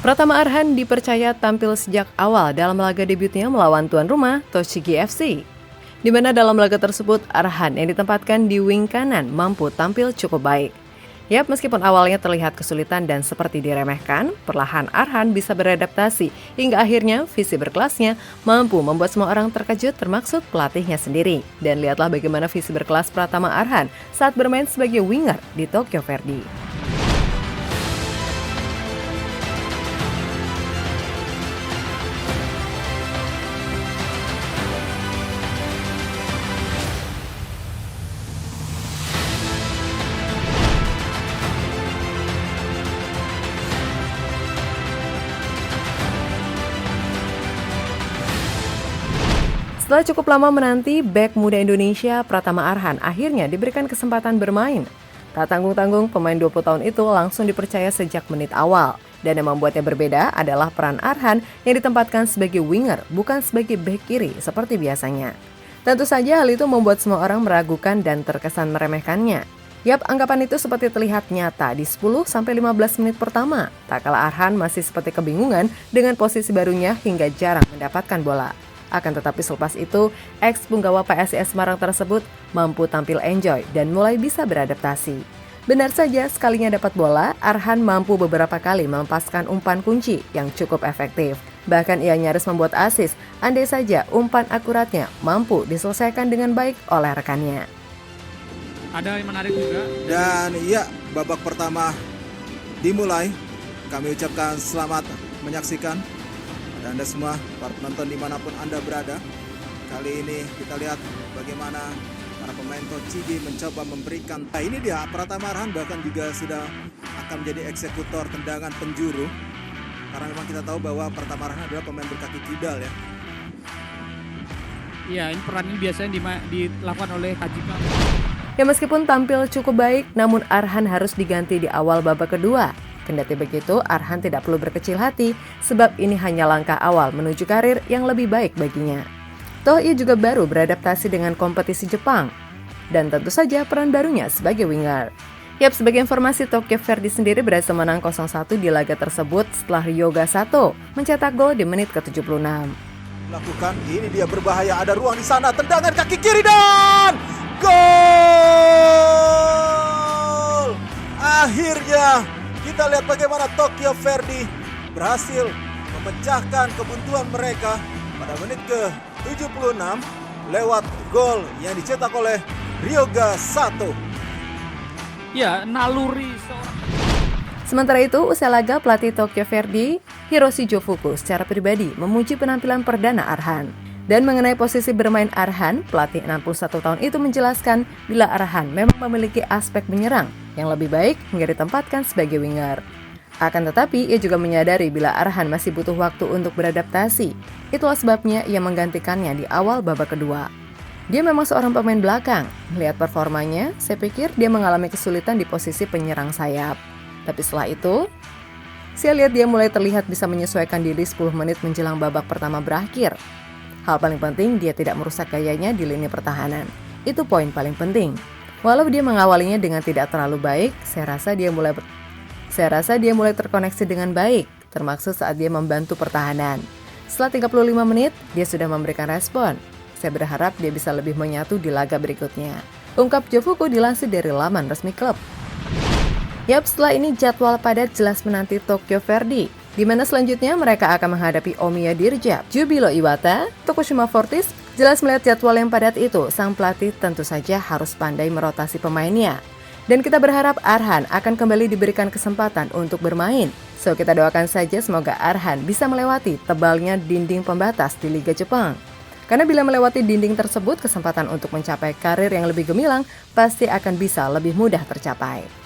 Pratama Arhan dipercaya tampil sejak awal dalam laga debutnya melawan tuan rumah Tochigi FC. Di mana dalam laga tersebut Arhan yang ditempatkan di wing kanan mampu tampil cukup baik. Yap, meskipun awalnya terlihat kesulitan dan seperti diremehkan, perlahan Arhan bisa beradaptasi hingga akhirnya visi berkelasnya mampu membuat semua orang terkejut termasuk pelatihnya sendiri. Dan lihatlah bagaimana visi berkelas Pratama Arhan saat bermain sebagai winger di Tokyo Verdy. Setelah cukup lama menanti, bek muda Indonesia Pratama Arhan akhirnya diberikan kesempatan bermain. Tak tanggung-tanggung, pemain 20 tahun itu langsung dipercaya sejak menit awal. Dan yang membuatnya berbeda adalah peran Arhan yang ditempatkan sebagai winger, bukan sebagai bek kiri seperti biasanya. Tentu saja hal itu membuat semua orang meragukan dan terkesan meremehkannya. Yap, anggapan itu seperti terlihat nyata di 10-15 menit pertama. Tak kalah Arhan masih seperti kebingungan dengan posisi barunya hingga jarang mendapatkan bola. Akan tetapi selepas itu, ex-punggawa PSIS Semarang tersebut mampu tampil enjoy dan mulai bisa beradaptasi. Benar saja, sekalinya dapat bola, Arhan mampu beberapa kali melepaskan umpan kunci yang cukup efektif. Bahkan ia nyaris membuat assist, andai saja umpan akuratnya mampu diselesaikan dengan baik oleh rekannya. Ada yang menarik juga. Dan iya, babak pertama dimulai. Kami ucapkan selamat menyaksikan Anda semua, para penonton dimanapun Anda berada. Kali ini kita lihat bagaimana para pemain Tochigi mencoba memberikan. Nah, ini dia Pratama Arhan bahkan juga sudah akan menjadi eksekutor tendangan penjuru. Karena memang kita tahu bahwa Pratama Arhan adalah pemain berkaki kidal ya. Iya, ini peran ini biasanya dilakukan oleh Kajika. Ya, meskipun tampil cukup baik, namun Arhan harus diganti di awal babak kedua. Kendati begitu, Arhan tidak perlu berkecil hati sebab ini hanya langkah awal menuju karir yang lebih baik baginya. Toh ia juga baru beradaptasi dengan kompetisi Jepang. Dan tentu saja peran barunya sebagai winger. Yap, sebagai informasi, Tokyo Verdy sendiri berhasil menang 0-1 di laga tersebut setelah Ryoga Sato mencetak gol di menit ke-76. Lakukan, ini dia berbahaya, ada ruang di sana, tendangan kaki kiri dan gol! Akhirnya kita lihat bagaimana Tokyo Verdy berhasil memecahkan kebuntuan mereka pada menit ke-76 lewat gol yang dicetak oleh Ryoga Sato. Ya, naluri seorang. Sementara itu, usai laga, pelatih Tokyo Verdy, Hiroshi Jofuku, secara pribadi memuji penampilan perdana Arhan. Dan mengenai posisi bermain Arhan, pelatih 61 tahun itu menjelaskan bila Arhan memang memiliki aspek menyerang yang lebih baik hingga ditempatkan sebagai winger. Akan tetapi, ia juga menyadari bila Arhan masih butuh waktu untuk beradaptasi. Itulah sebabnya ia menggantikannya di awal babak kedua. Dia memang seorang pemain belakang. Melihat performanya, saya pikir dia mengalami kesulitan di posisi penyerang sayap. Tapi setelah itu, saya lihat dia mulai terlihat bisa menyesuaikan diri 10 menit menjelang babak pertama berakhir. Hal paling penting, dia tidak merusak gayanya di lini pertahanan. Itu poin paling penting. Walau dia mengawalinya dengan tidak terlalu baik, saya rasa dia mulai terkoneksi dengan baik, termasuk saat dia membantu pertahanan. Setelah 35 menit, dia sudah memberikan respon. Saya berharap dia bisa lebih menyatu di laga berikutnya. Ungkap Jofuku dilansir dari laman resmi klub. Yap, setelah ini jadwal padat jelas menanti Tokyo Verdy, di mana selanjutnya mereka akan menghadapi Omiya Dirjab, Jubilo Iwata, Tokushima Fortis. Jelas melihat jadwal yang padat itu, sang pelatih tentu saja harus pandai merotasi pemainnya. Dan kita berharap Arhan akan kembali diberikan kesempatan untuk bermain. So, kita doakan saja semoga Arhan bisa melewati tebalnya dinding pembatas di Liga Jepang. Karena bila melewati dinding tersebut, kesempatan untuk mencapai karir yang lebih gemilang pasti akan bisa lebih mudah tercapai.